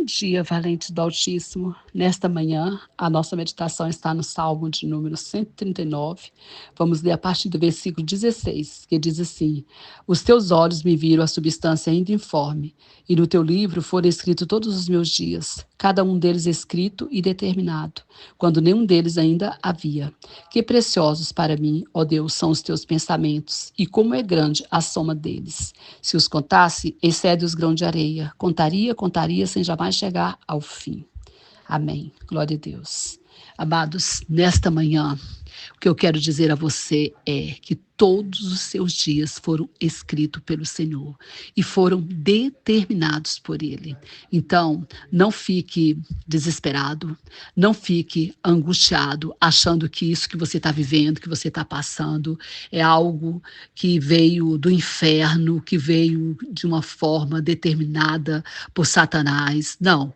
dia, valentes do Altíssimo. Nesta manhã, a nossa meditação está no Salmo de número 139. Vamos ler a partir do versículo 16, que diz assim: Os teus olhos me viram a substância ainda informe, e no teu livro foram escritos todos os meus dias, cada um deles escrito e determinado, quando nenhum deles ainda havia. Que preciosos para mim, ó Deus, são os teus pensamentos, e como é grande a soma deles. Se os contasse, excede os grãos de areia. Contaria, sem jamais chegar ao fim. Amém. Glória a Deus. Amados, nesta manhã, o que eu quero dizer a você é que todos os seus dias foram escritos pelo Senhor e foram determinados por Ele. Então, não fique desesperado, não fique angustiado, achando que isso que você está vivendo, que você está passando, é algo que veio do inferno, que veio de uma forma determinada por Satanás. Não.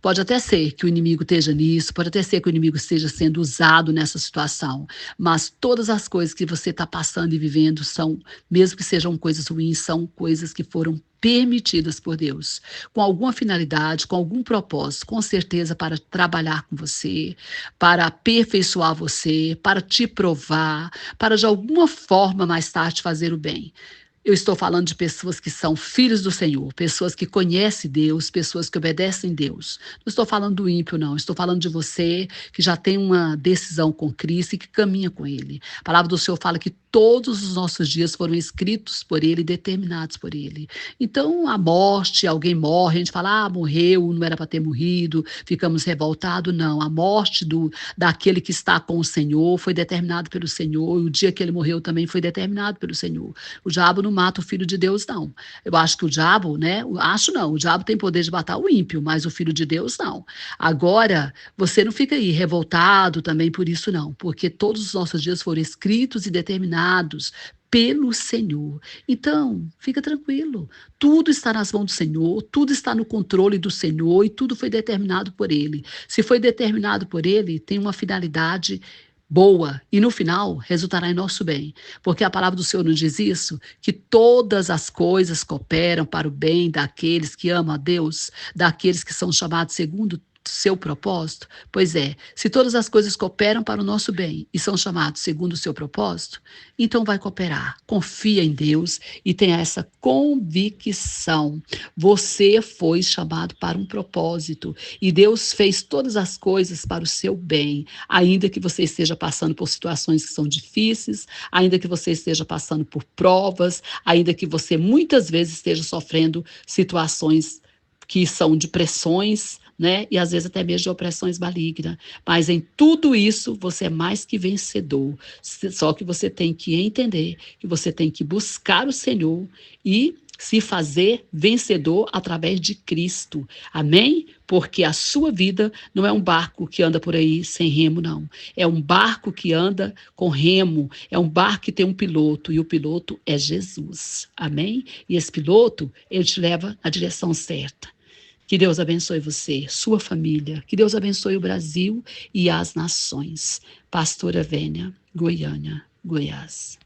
Pode até ser que o inimigo esteja nisso, pode até ser que o inimigo esteja sendo usado nessa situação, mas todas as coisas que você está passando e vivendo são, mesmo que sejam coisas ruins, são coisas que foram permitidas por Deus, com alguma finalidade, com algum propósito, com certeza para trabalhar com você, para aperfeiçoar você, para te provar, para de alguma forma mais tarde fazer o bem. Eu estou falando de pessoas que são filhos do Senhor, pessoas que conhecem Deus, pessoas que obedecem Deus. Não estou falando do ímpio, não. Estou falando de você que já tem uma decisão com Cristo e que caminha com Ele. A palavra do Senhor fala que todos os nossos dias foram escritos por Ele, determinados por Ele. Então, a morte, alguém morre, a gente fala, morreu, não era para ter morrido, ficamos revoltados. Não, a morte daquele que está com o Senhor foi determinado pelo Senhor, e o dia que ele morreu também foi determinado pelo Senhor. O diabo não mata o filho de Deus, não. Eu acho que o diabo, né? Acho não, o diabo tem poder de matar o ímpio, mas o filho de Deus, não. Agora, você não fica aí revoltado também por isso, não, porque todos os nossos dias foram escritos e determinados pelo Senhor. Então, fica tranquilo. Tudo está nas mãos do Senhor, tudo está no controle do Senhor e tudo foi determinado por Ele. Se foi determinado por Ele, tem uma finalidade boa e no final resultará em nosso bem, porque a palavra do Senhor nos diz isso, que todas as coisas cooperam para o bem daqueles que amam a Deus, daqueles que são chamados segundo seu propósito. Pois é, se todas as coisas cooperam para o nosso bem e são chamados segundo o seu propósito, então vai cooperar. Confia em Deus e tenha essa convicção. Você foi chamado para um propósito e Deus fez todas as coisas para o seu bem, ainda que você esteja passando por situações que são difíceis, ainda que você esteja passando por provas, ainda que você muitas vezes esteja sofrendo situações que são de pressões, né? E às vezes até mesmo de opressões malignas. Mas em tudo isso você é mais que vencedor. Só que você tem que entender que você tem que buscar o Senhor e se fazer vencedor através de Cristo. Amém? Porque a sua vida não é um barco que anda por aí sem remo, não. É um barco que anda com remo. É um barco que tem um piloto e o piloto é Jesus. Amém? E esse piloto, ele te leva na direção certa. Que Deus abençoe você, sua família. Que Deus abençoe o Brasil e as nações. Pastora Vênia, Goiânia, Goiás.